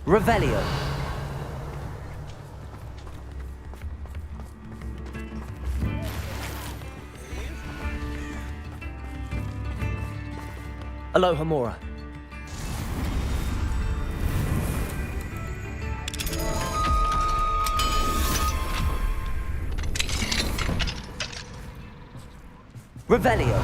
Revelio. Aloha Mora. Revelio.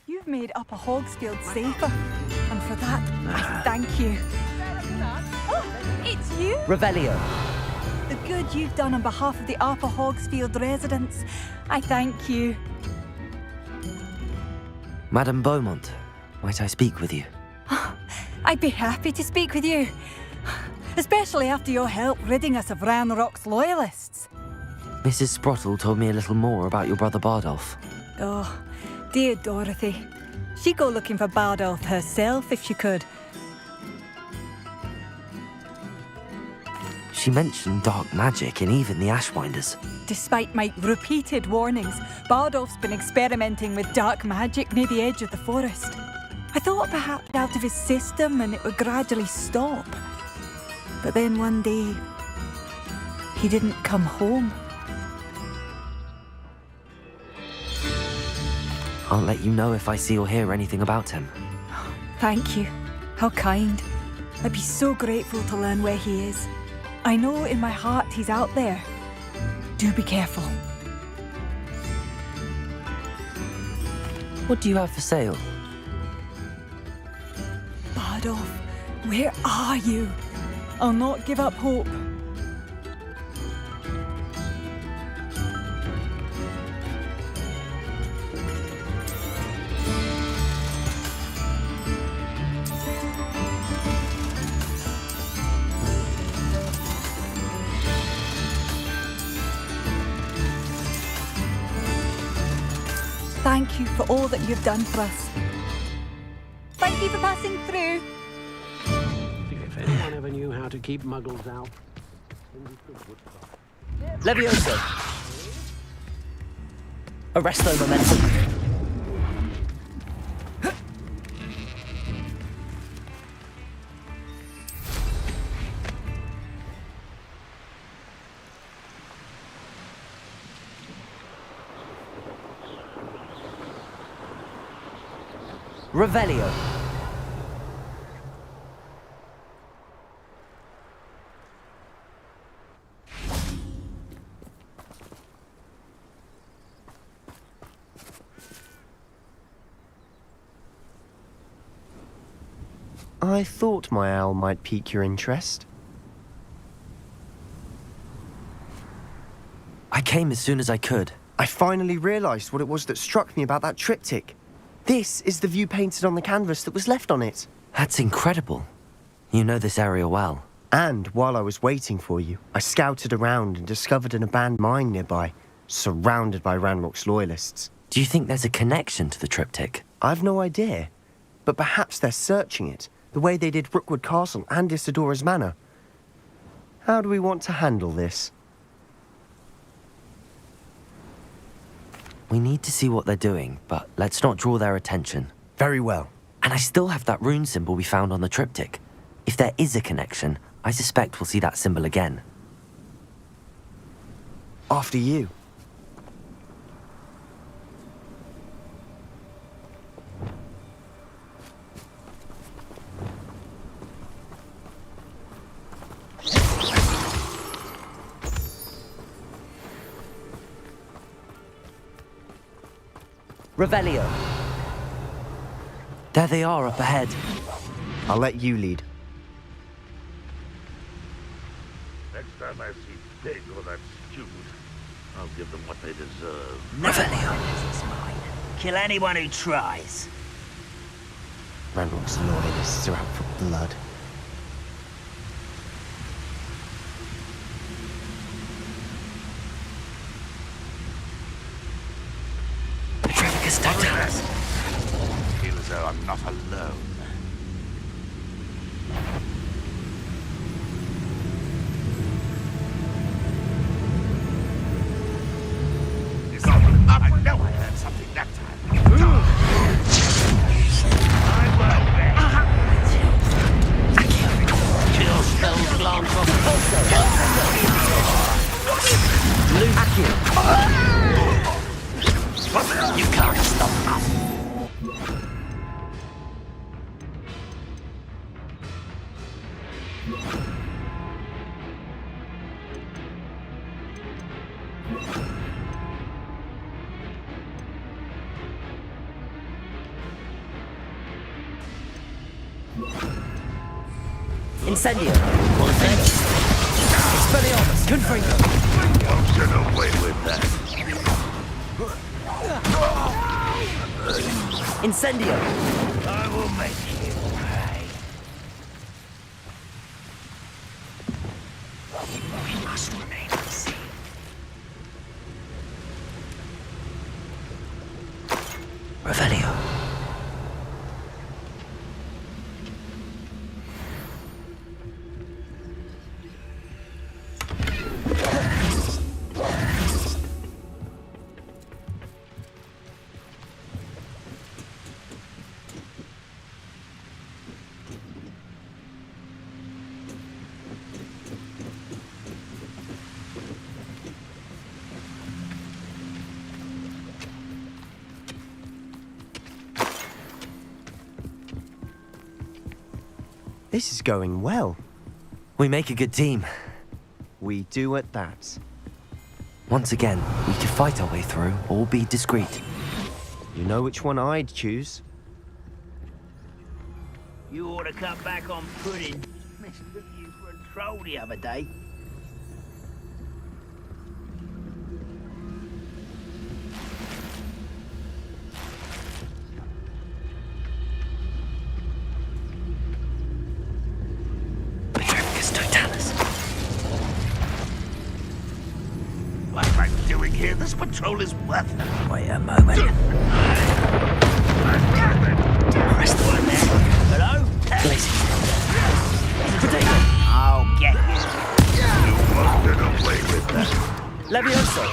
You've made Upper Hogsfield safer, and for that, I thank you. Oh, it's you? Revelio. The good you've done on behalf of the Upper Hogsfield residents, I thank you. Madame Beaumont, might I speak with you? I'd be happy to speak with you, especially after your help ridding us of Ranrock's loyalists. Mrs. Sprottle told me a little more about your brother Bardolph. Oh, dear Dorothy. She'd go looking for Bardolph herself if she could. She mentioned dark magic and even the Ashwinders. Despite my repeated warnings, Bardolph's been experimenting with dark magic near the edge of the forest. I thought perhaps out of his system and it would gradually stop. But then one day, he didn't come home. I'll let you know if I see or hear anything about him. Thank you. How kind. I'd be so grateful to learn where he is. I know in my heart he's out there. Do be careful. What do you have for sale? Bardolph, where are you? I'll not give up hope. Thank you for all that you've done for us. Thank you for passing through. If anyone ever knew how to keep muggles out, Levioso. Arresto momentum. Revelio. I thought my owl might pique your interest. I came as soon as I could. I finally realised what it was that struck me about that triptych. This is the view painted on the canvas that was left on it. That's incredible. You know this area well. And while I was waiting for you, I scouted around and discovered an abandoned mine nearby, surrounded by Ranrock's loyalists. Do you think there's a connection to the triptych? I've no idea, but perhaps they're searching it, the way they did Rookwood Castle and Isidora's Manor. How do we want to handle this? We need to see what they're doing, but let's not draw their attention. Very well. And I still have that rune symbol we found on the triptych. If there is a connection, I suspect we'll see that symbol again. After you. Revelio. There they are up ahead. I'll let you lead. Next time I see Pig or that student, I'll give them what they deserve. Revelio is mine. Kill anyone who tries. Ranrock's loyalists are out for blood. Petrificus Totalis. Feel as though I'm not alone. I know I heard something that time. Chill spells glance off. You can't stop us. Incendio. Expelliarmus. Confringo. Won't get away with that. Incendio. I will make you pay. We must remain unseen. Revelio. This is going well. We make a good team. We do at that. Once again, we could fight our way through or be discreet. You know which one I'd choose. You ought to cut back on pudding. Mistook you for a troll the other day. Petrificus Totalis. What am I doing here? This patrol is worthless. Wait a moment. Press the one there. Hello? I'll get you. You won't get away with that. Levioso.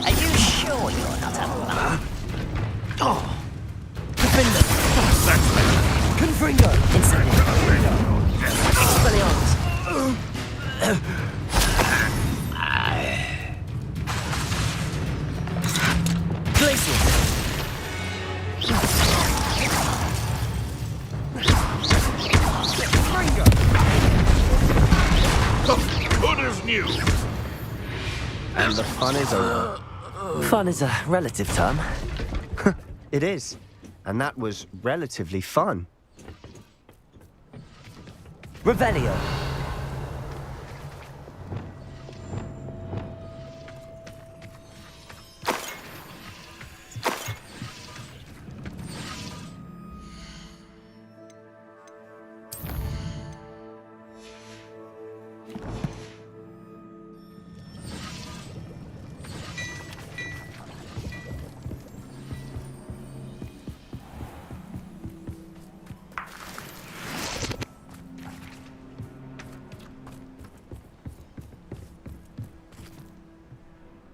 Are you sure you're not a bum? Oh. Defender. Confringo. Incendio. Expelliarmus. Glacius. Good as new. And the fun is over. Fun is a relative term. It is. And that was relatively fun. Revelio.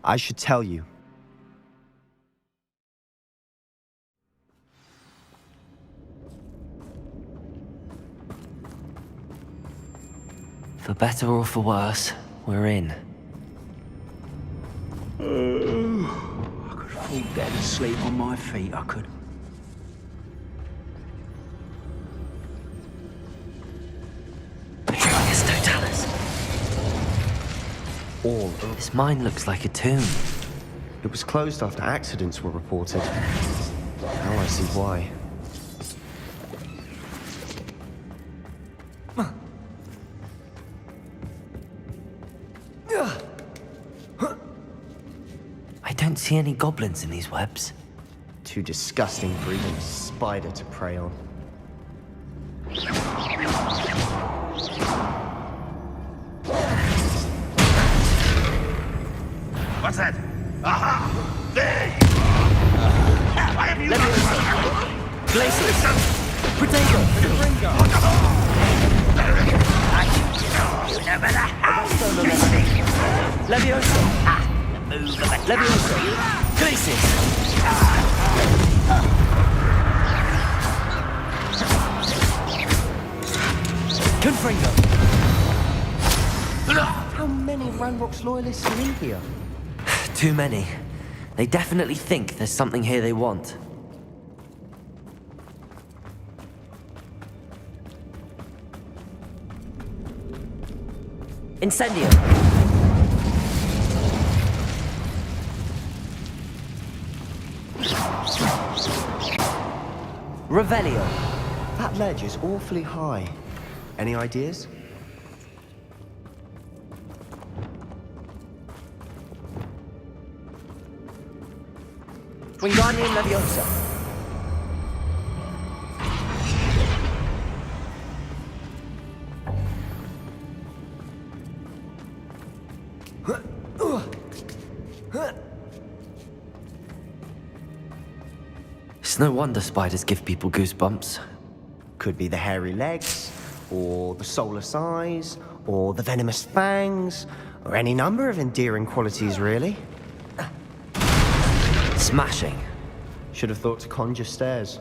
I should tell you. For better or for worse, we're in. I could fall dead asleep on my feet, I could. Petrificus Totalis. All over. This mine looks like a tomb. It was closed after accidents were reported. How Now I see why. I don't see any goblins in these webs. Too disgusting for even a spider to prey on. What's that? Aha! There! Why have you Glaciers! Potato! Levioso! Levioso! Glaciers! Confringo! How many Ranrock's loyalists are in here? Too many. They definitely think there's something here they want. Incendio! Revelio! That ledge is awfully high. Any ideas? Wingardium Leviosa! It's no wonder spiders give people goosebumps. Could be the hairy legs, or the soulless eyes, or the venomous fangs, or any number of endearing qualities, really. Smashing. Should have thought to conjure stairs.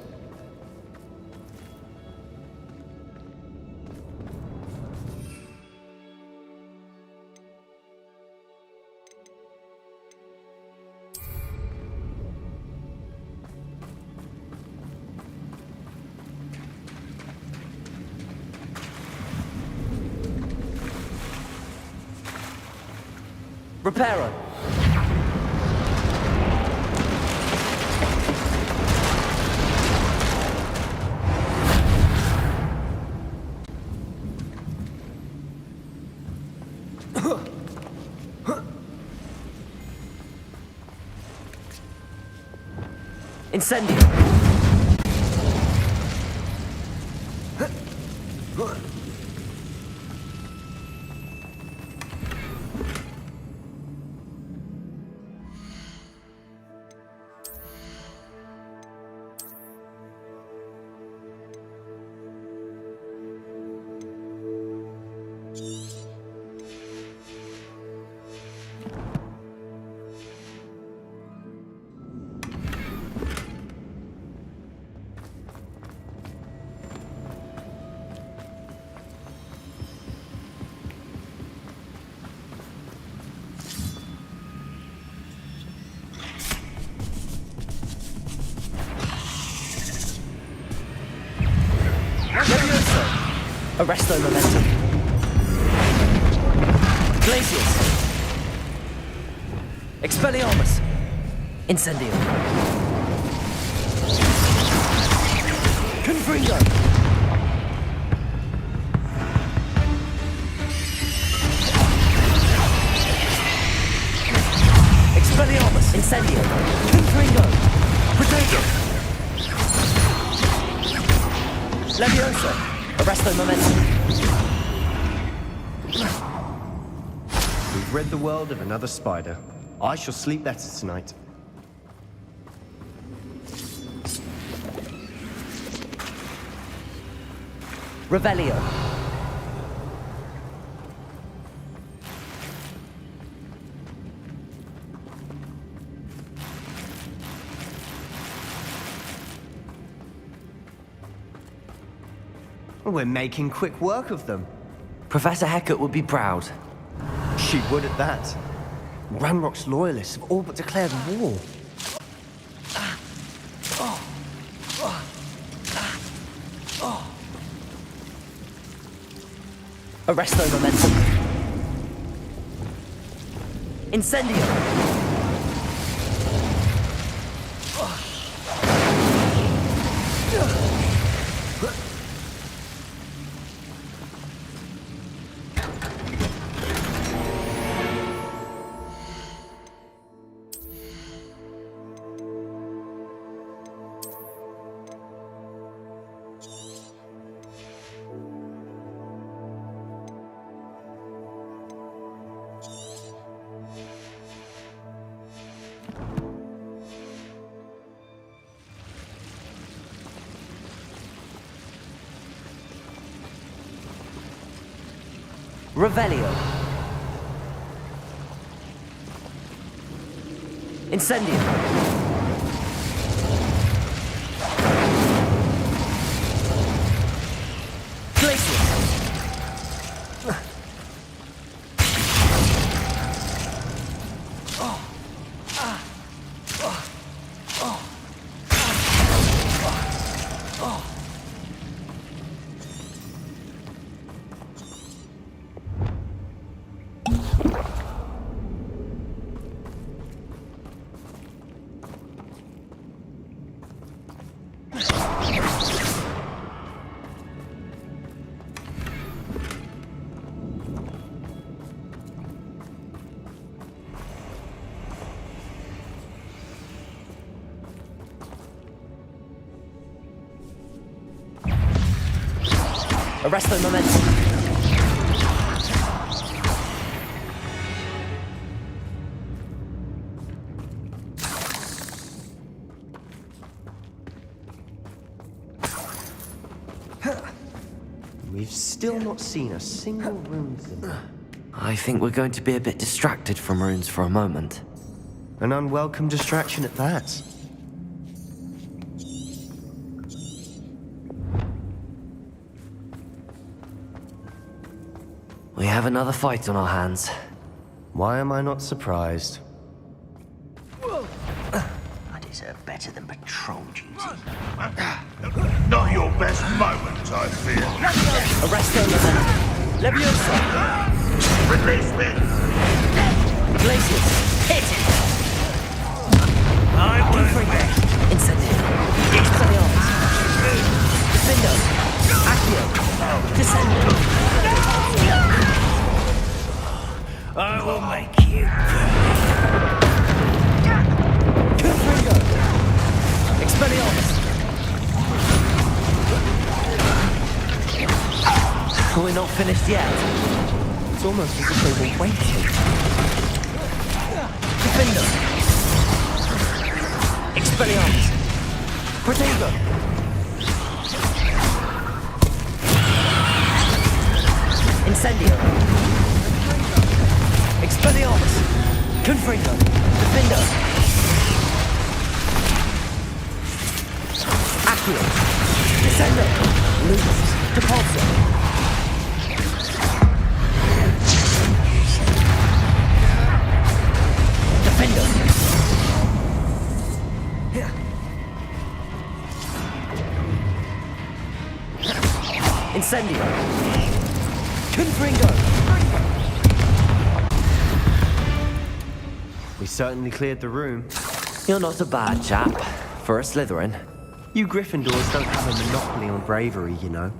Reparo! Incendio! Arresto momentum. Glaciers. Expelliarmus. Incendio. Confringo. Expelliarmus. Incendio. Confringo. Potato. Leviosa. Arresto momentum. We've rid the world of another spider. I shall sleep better tonight. Revelio. We're making quick work of them. Professor Hecat would be proud. She would at that. Ranrock's loyalists have all but declared war. Arresto momentum. Incendio. Revelio. Incendio. Glacius. Arresto momentum. We've still not seen a single rune symbol. I think we're going to be a bit distracted from runes for a moment. An unwelcome distraction at that. We have another fight on our hands. Why am I not surprised? I deserve better than patrol duty. Not your best moment, I fear. Arresto momentum. Leviosa. Release me! Glacius. Hit! I won't Incendio. Expelliarmus. Defendo. Accio. Descendo. I will make you. Confringo. Expelliarmus. We're not finished yet. It's almost as if they were waiting. Defendo. Expelliarmus. Protego. Incendio. Expelliarmus. Confringo. Defendo. Accio. Descendo. Ludus. Depulso. Defendo. Incendio. Confringo. We certainly cleared the room. You're not a bad chap for a Slytherin. You Gryffindors don't have a monopoly on bravery, you know.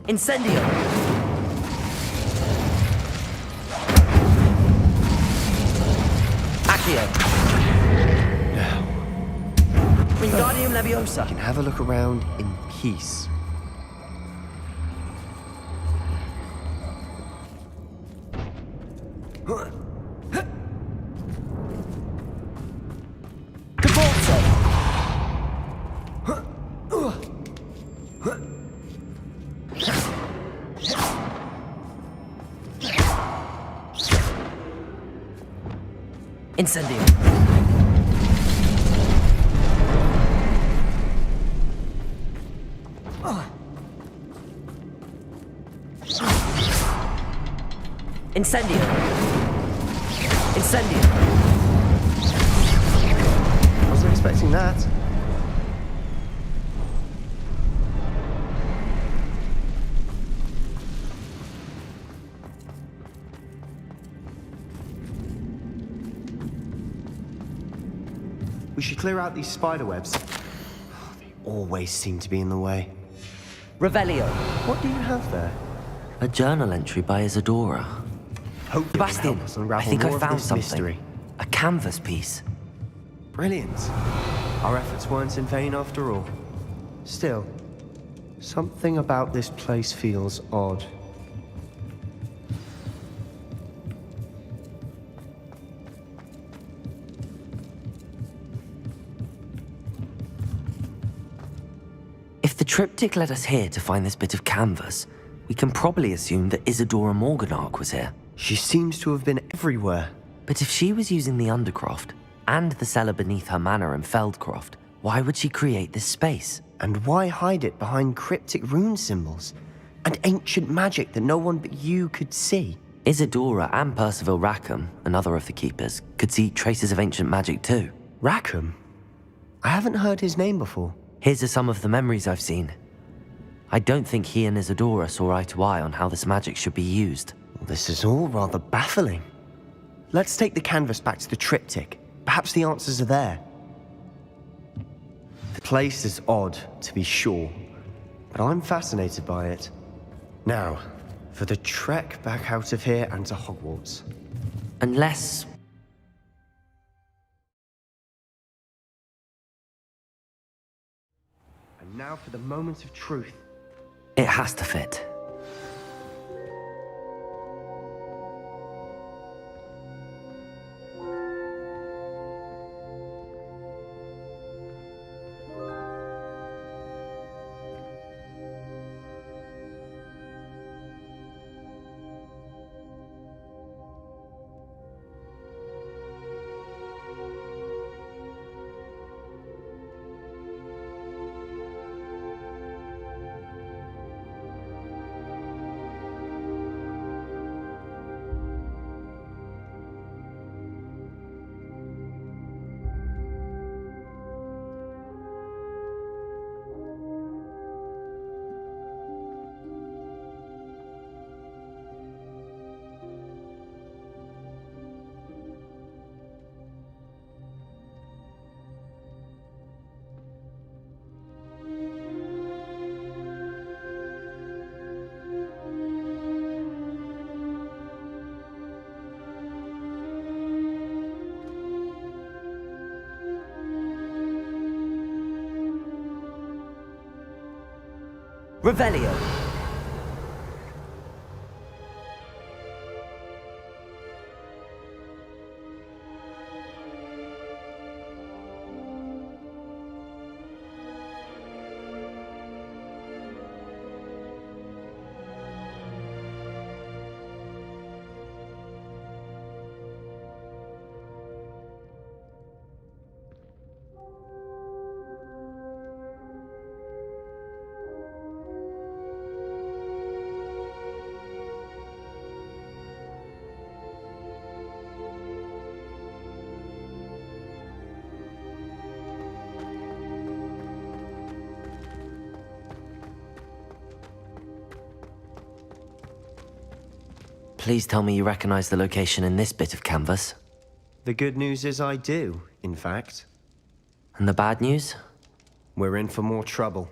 Incendio. Accio. Wingardium Leviosa. We can have a look around in peace. Depulso. Incendio. Incendio. Incendio. Wasn't expecting that. We should clear out these spider webs. They always seem to be in the way. Revelio. What do you have there? A journal entry by Isadora. Hope it will Sebastian, help us I unravel think I more of found this something. mystery. A canvas piece. Brilliant. Our efforts weren't in vain after all. Still, something about this place feels odd. the triptych led us here to find this bit of canvas, we can probably assume that Isadora Morganach was here. She seems to have been everywhere. But if she was using the Undercroft and the cellar beneath her manor in Feldcroft, why would she create this space? And why hide it behind cryptic rune symbols and ancient magic that no one but you could see? Isadora and Percival Rackham, another of the keepers, could see traces of ancient magic too. Rackham? I haven't heard his name before. His are some of the memories I've seen. I don't think he and Isadora saw eye to eye on how this magic should be used. This is all rather baffling. Let's take the canvas back to the triptych. Perhaps the answers are there. The place is odd, to be sure, but I'm fascinated by it. Now, for the trek back out of here and to Hogwarts. Unless... And now for the moment of truth. it has to fit. Revelio. Please tell me you recognize the location in this bit of canvas. The good news is I do, in fact. And the bad news? We're in for more trouble.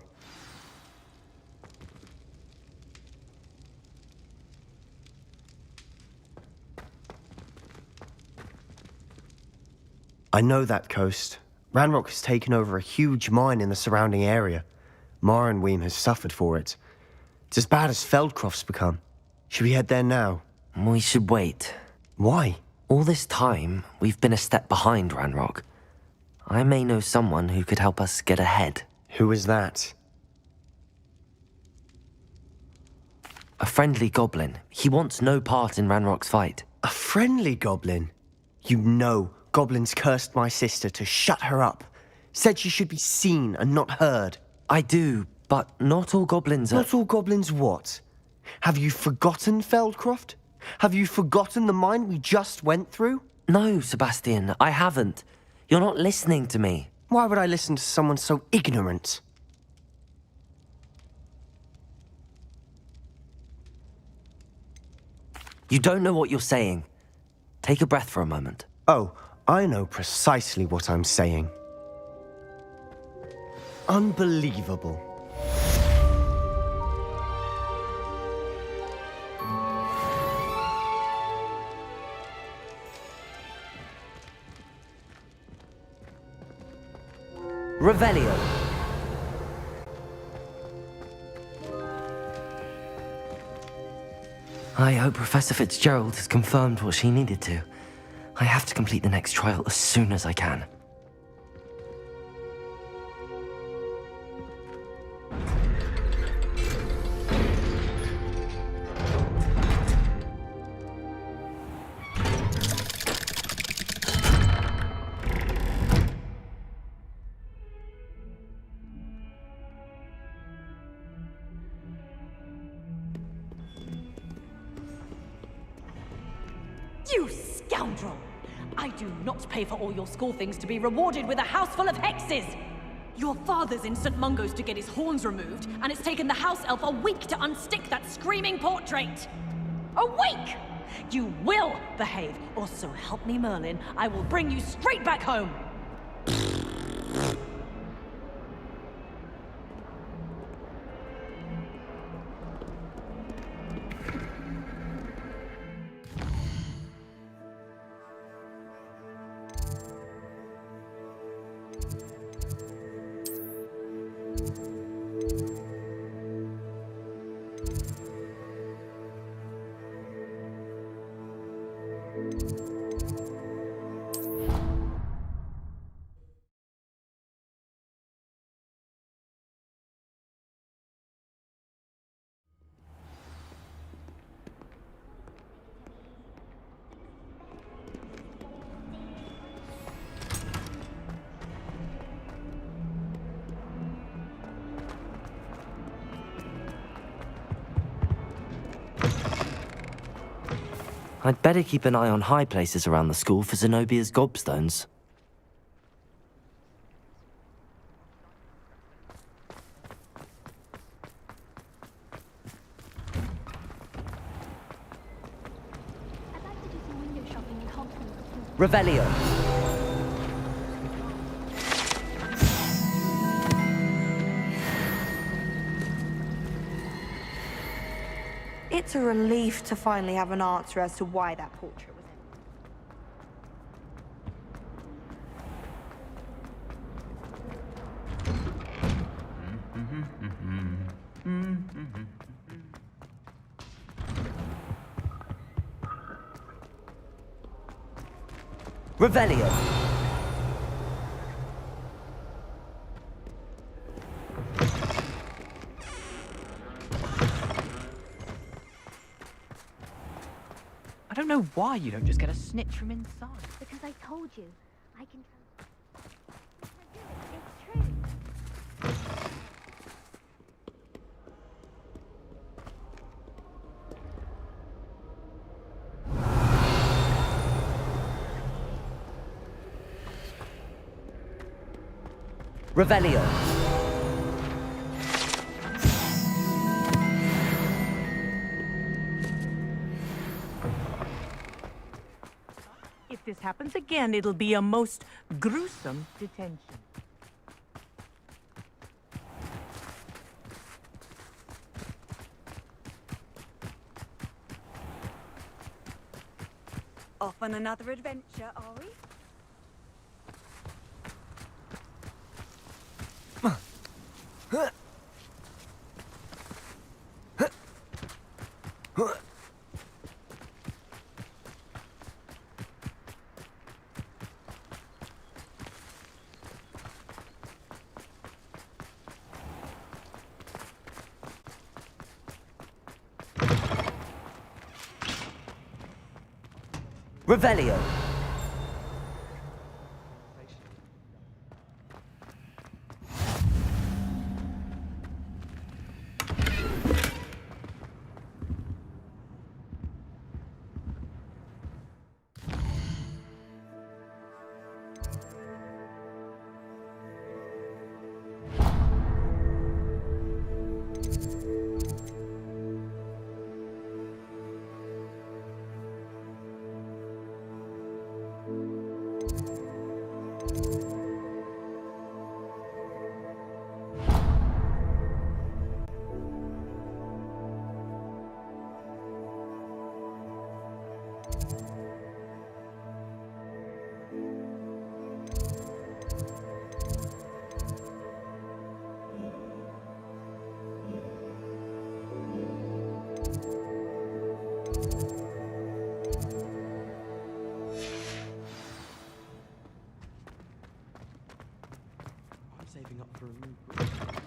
I know that coast. Ranrock has taken over a huge mine in the surrounding area. Marrenweem has suffered for it. It's as bad as Feldcroft's become. Should we head there now? We should wait. Why? All this time, we've been a step behind Ranrock. I may know someone who could help us get ahead. Who is that? A friendly goblin. He wants no part in Ranrock's fight. A friendly goblin? You know, goblins cursed my sister to shut her up. Said she should be seen and not heard. I do, but not all goblins are... Not all goblins what? Have you forgotten Feldcroft? Have you forgotten the mine we just went through? No, Sebastian, I haven't. You're not listening to me. Why would I listen to someone so ignorant? You don't know what you're saying. Take a breath for a moment. Oh, I know precisely what I'm saying. Unbelievable. Revelio. I hope Professor Fitzgerald has confirmed what she needed to. I have to complete the next trial as soon as I can. You scoundrel! I do not pay for all your school things to be rewarded with a house full of hexes! Your father's in St. Mungo's to get his horns removed, and it's taken the house elf a week to unstick that screaming portrait! A week! You will behave, or so help me Merlin, I will bring you straight back home! I'd better keep an eye on high places around the school for Zenobia's gobstones. I'd like to do some window shopping in Hogwarts. Revelio. It's a relief to finally have an answer as to why that portrait was Revelio. I don't know why you don't just get a snitch from inside. Because I told you, I can It's true. Revelio. If this happens again, it'll be a most gruesome detention. Off on another adventure, are we? Revelio. I'm saving up for a new book.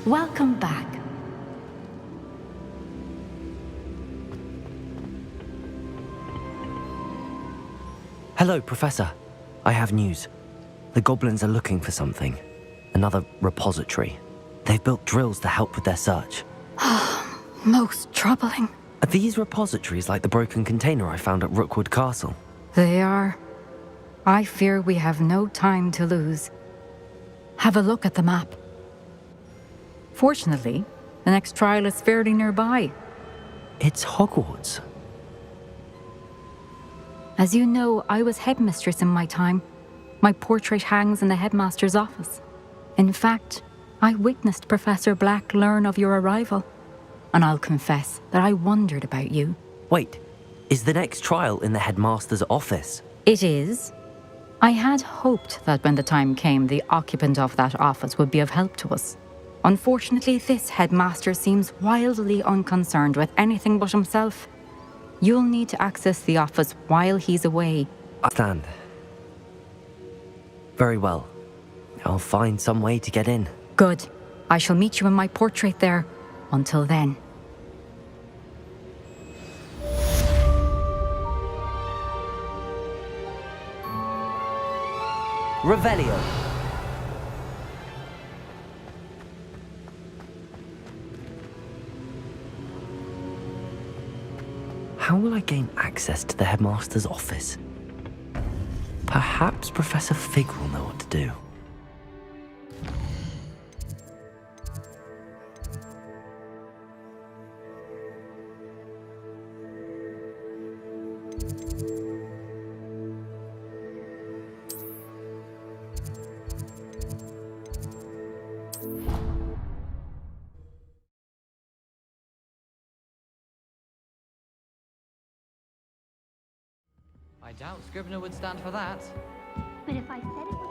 Welcome back. Hello, Professor. I have news. The goblins are looking for something. Another repository. They've built drills to help with their search. Most troubling. Are these repositories like the broken container I found at Rookwood Castle? They are. I fear we have no time to lose. Have a look at the map. Fortunately, the next trial is fairly nearby. It's Hogwarts. As you know, I was headmistress in my time. My portrait hangs in the headmaster's office. In fact, I witnessed Professor Black learn of your arrival. And I'll confess that I wondered about you. Wait, is the next trial in the headmaster's office? It is. I had hoped that when the time came, the occupant of that office would be of help to us. Unfortunately, this headmaster seems wildly unconcerned with anything but himself. You'll need to access the office while he's away. I understand. Very well. I'll find some way to get in. Good. I shall meet you in my portrait there. Until then. Revelio. How will I gain access to the headmaster's office? Perhaps Professor Fig will know what to do. I doubt Scrivener would stand for that. But if I said it was...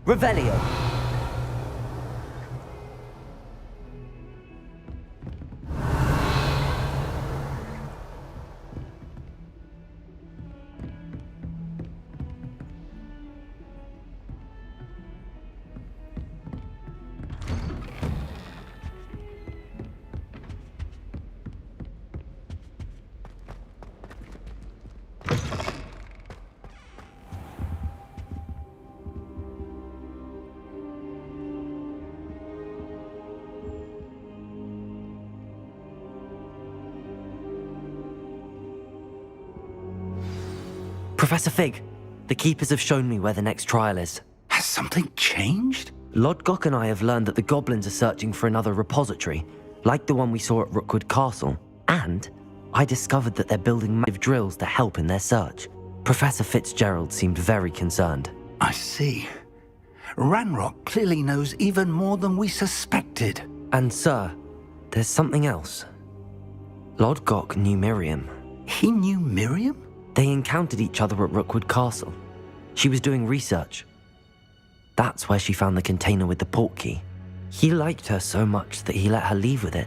Revelio. Professor Fig, the Keepers have shown me where the next trial is. Has something changed? Lodgok and I have learned that the goblins are searching for another repository, like the one we saw at Rookwood Castle. And I discovered that they're building massive drills to help in their search. Professor Fitzgerald seemed very concerned. I see. Ranrock clearly knows even more than we suspected. And sir, there's something else. Lodgok knew Miriam. He knew Miriam? They encountered each other at Rookwood Castle. She was doing research. That's where she found the container with the portkey. He liked her so much that he let her leave with it,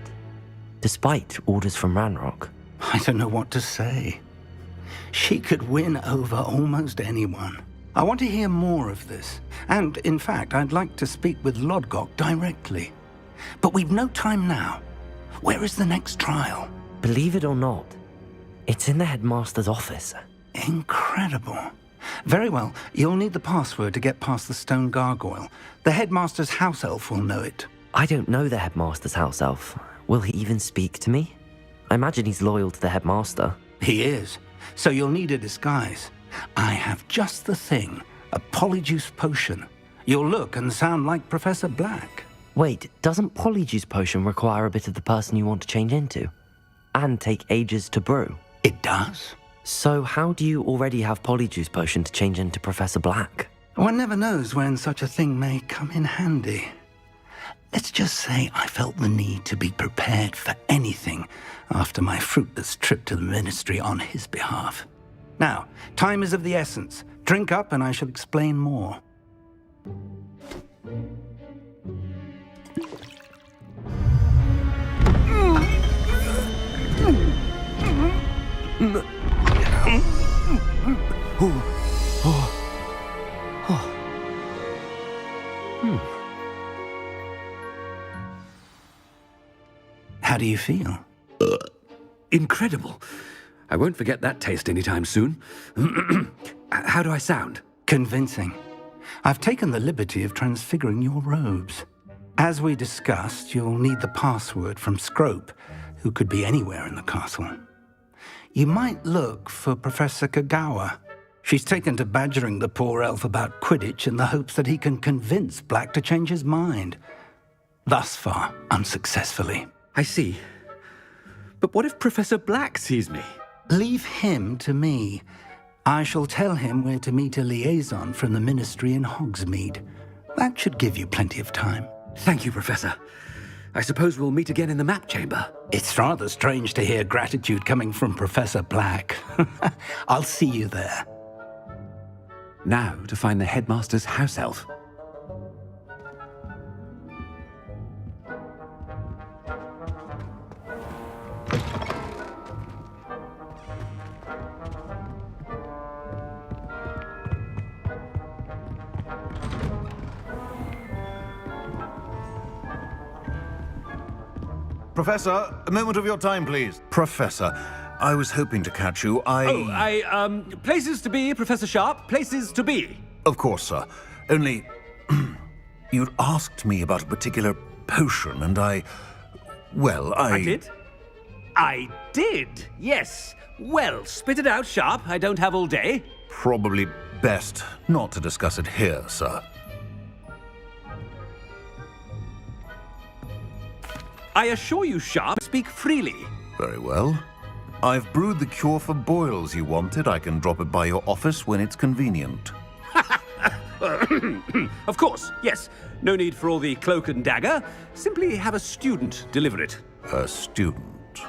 despite orders from Ranrock. I don't know what to say. She could win over almost anyone. I want to hear more of this. And, in fact, I'd like to speak with Lodgok directly. But we've no time now. Where is the next trial? Believe it or not, it's in the headmaster's office. Incredible. Very well. You'll need the password to get past the stone gargoyle. The headmaster's house elf will know it. I don't know the headmaster's house elf. Will he even speak to me? I imagine he's loyal to the headmaster. He is. So you'll need a disguise. I have just the thing. A polyjuice potion. You'll look and sound like Professor Black. Wait, doesn't polyjuice potion require a bit of the person you want to change into? And take ages to brew? It does. So how do you already have polyjuice potion to change into Professor Black? One never knows when such a thing may come in handy. Let's just say I felt the need to be prepared for anything after my fruitless trip to the ministry on his behalf. Now, time is of the essence. Drink up and I shall explain more. How do you feel? Incredible. I won't forget that taste anytime soon. How do I sound? Convincing. I've taken the liberty of transfiguring your robes. As we discussed, you'll need the password from Scrope, who could be anywhere in the castle. You might look for Professor Kagawa. She's taken to badgering the poor elf about Quidditch in the hopes that he can convince Black to change his mind. Thus far, unsuccessfully. I see. But what if Professor Black sees me? Leave him to me. I shall tell him where to meet a liaison from the Ministry in Hogsmeade. That should give you plenty of time. Thank you, Professor. I suppose we'll meet again in the map chamber. It's rather strange to hear gratitude coming from Professor Black. I'll see you there. Now to find the headmaster's house elf. Professor, a moment of your time, please. Professor, I was hoping to catch you. Places to be, Professor Sharp. Places to be. Of course, sir. Only, you'd asked me about a particular potion, and I did? I did, yes. Well, spit it out, Sharp. I don't have all day. Probably best not to discuss it here, sir. I assure you, Sharp, speak freely. Very well. I've brewed the cure for boils you wanted. I can drop it by your office when it's convenient. Of course, yes. No need for all the cloak and dagger. Simply have a student deliver it. A student?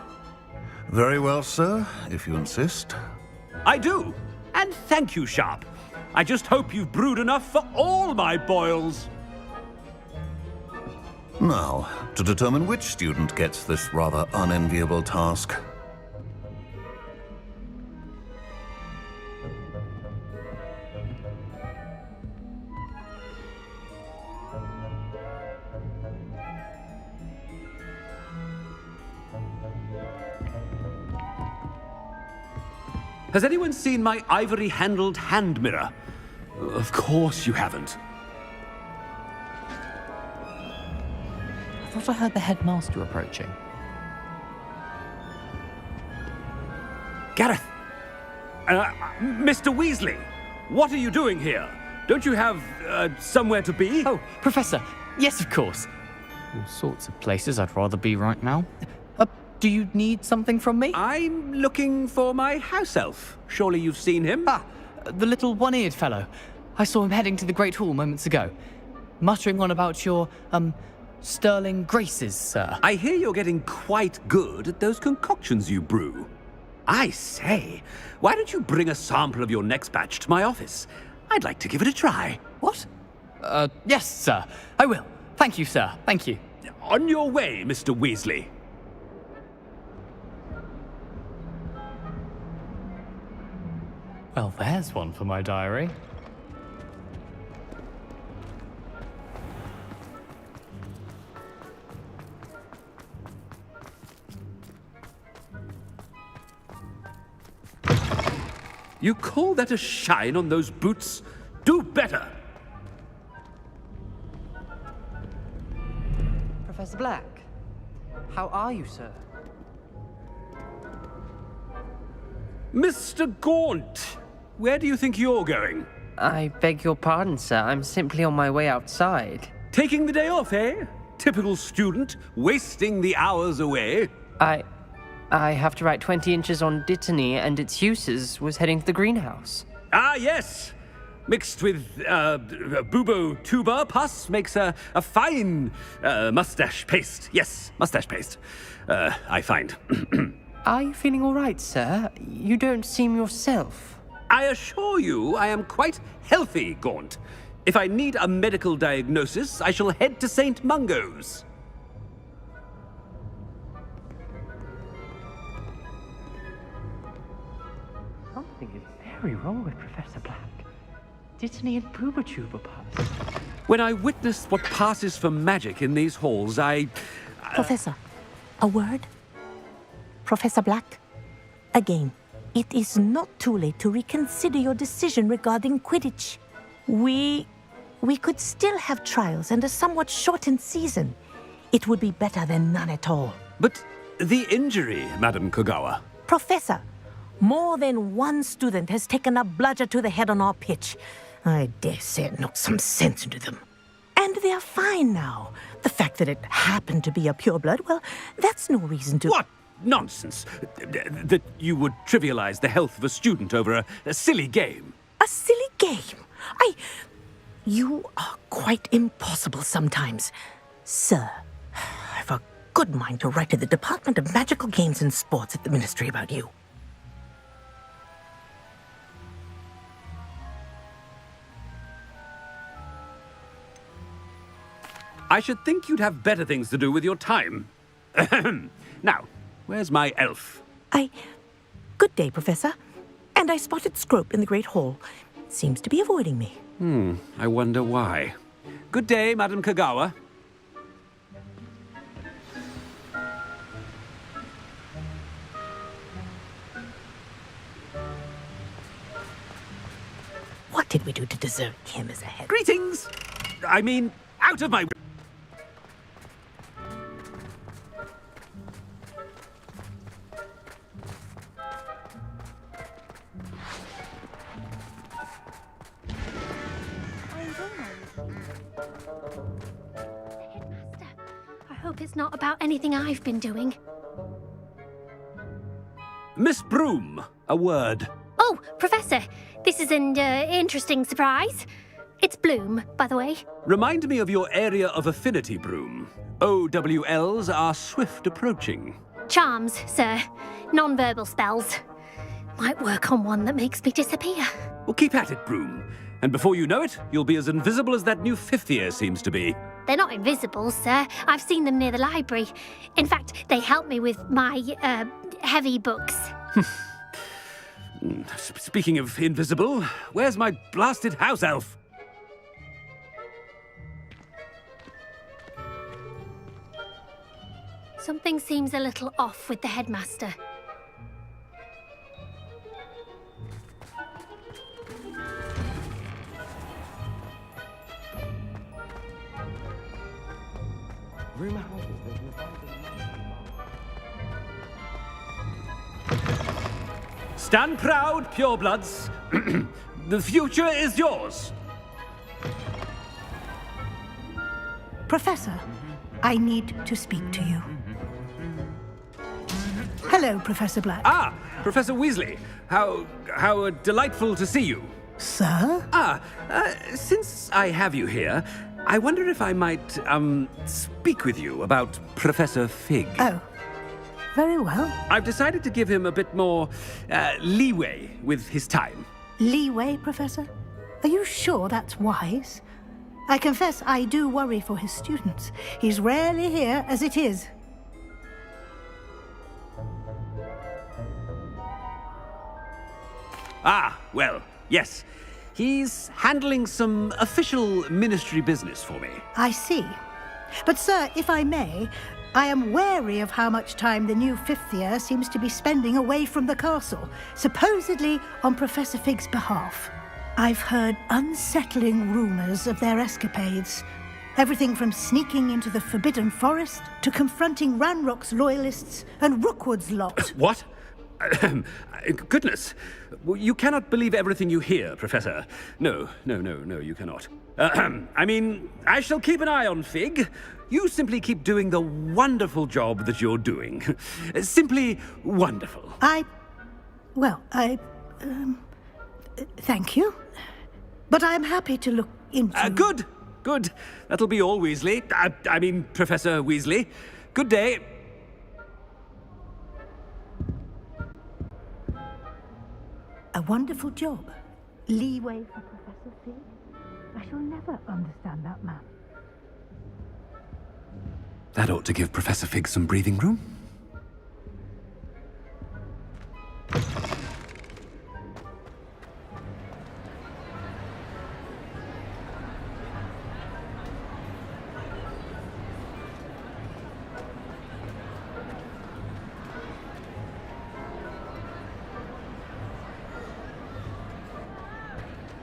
Very well, sir, if you insist. I do. And thank you, Sharp. I just hope you've brewed enough for all my boils. Now, to determine which student gets this rather unenviable task. Has anyone seen my ivory-handled hand mirror? Of course you haven't. I thought I heard the headmaster approaching. Gareth! Mr. Weasley! What are you doing here? Don't you have, somewhere to be? Oh, Professor! Yes, of course. All sorts of places I'd rather be right now. Do you need something from me? I'm looking for my house elf. Surely you've seen him? Ah, the little one-eared fellow. I saw him heading to the Great Hall moments ago, muttering on about your, sterling graces, sir. I hear you're getting quite good at those concoctions you brew. I say, why don't you bring a sample of your next batch to my office? I'd like to give it a try. What? Yes, sir. I will. Thank you, sir. Thank you. On your way, Mr. Weasley. Well, there's one for my diary. You call that a shine on those boots? Do better! Professor Black, how are you, sir? Mr. Gaunt, where do you think you're going? I beg your pardon, sir. I'm simply on my way outside. Taking the day off, eh? Typical student, wasting the hours away. I have to write 20 inches on Dittany and its uses. Was heading to the greenhouse. Ah, yes! Mixed with, bubo tuber pus makes a fine, mustache paste. Yes, mustache paste. I find. Are you feeling all right, sir? You don't seem yourself. I assure you I am quite healthy, Gaunt. If I need a medical diagnosis, I shall head to St. Mungo's. Something is very wrong with Professor Black. Dittany and Booba pass. When I witness what passes for magic in these halls, Professor, a word? Professor Black, again, it is not too late to reconsider your decision regarding Quidditch. We could still have trials and a somewhat shortened season. It would be better than none at all. But the injury, Madam Kogawa. Professor, more than one student has taken a bludger to the head on our pitch. I dare say it knocked some sense into them. And they're fine now. The fact that it happened to be a pureblood, well, that's no reason to... What nonsense! That you would trivialize the health of a student over a silly game. A silly game? You are quite impossible sometimes. Sir, I've a good mind to write to the Department of Magical Games and Sports at the Ministry about you. I should think you'd have better things to do with your time. Now, where's my elf? Good day, Professor. And I spotted Scrope in the Great Hall. Seems to be avoiding me. I wonder why. Good day, Madam Kogawa. What did we do to deserve him as a head? Greetings! I mean, out of my... Headmaster, I hope it's not about anything I've been doing. Miss Broom, a word. Oh, Professor, this is an interesting surprise. It's Bloom, by the way. Remind me of your area of affinity, Broom. OWLs are swift approaching. Charms, sir. Non-verbal spells. Might work on one that makes me disappear. Well, keep at it, Broom. And before you know it, you'll be as invisible as that new fifth year seems to be. They're not invisible, sir. I've seen them near the library. In fact, they help me with my, heavy books. Speaking of invisible, where's my blasted house elf? Something seems a little off with the headmaster. Stand proud, purebloods. The future is yours. Professor, I need to speak to you. Hello, Professor Black. Ah, Professor Weasley. How delightful to see you. Sir? Since I have you here, I wonder if I might, speak with you about Professor Fig. Oh, very well. I've decided to give him a bit more, leeway with his time. Leeway, Professor? Are you sure that's wise? I confess I do worry for his students. He's rarely here as it is. Ah, well, yes. He's handling some official ministry business for me. I see. But, sir, if I may, I am wary of how much time the new fifth year seems to be spending away from the castle, supposedly on Professor Fig's behalf. I've heard unsettling rumors of their escapades. Everything from sneaking into the Forbidden Forest to confronting Ranrock's loyalists and Rookwood's lot. What? Goodness. You cannot believe everything you hear, Professor. No, you cannot. I mean, I shall keep an eye on Fig. You simply keep doing the wonderful job that you're doing. Simply wonderful. Thank you. But I'm happy to look into... Good. That'll be all, Weasley. I mean, Professor Weasley. Good day. A wonderful job. Leeway for Professor Fig. I shall never understand that man. That ought to give Professor Fig some breathing room.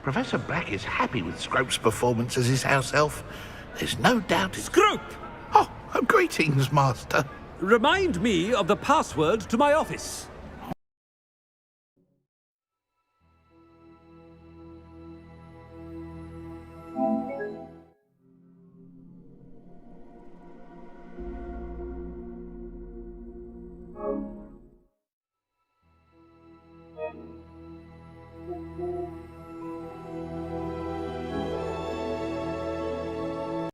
Professor Black is happy with Scrope's performance as his house elf. There's no doubt it's... Scrope! Oh, greetings, Master. Remind me of the password to my office.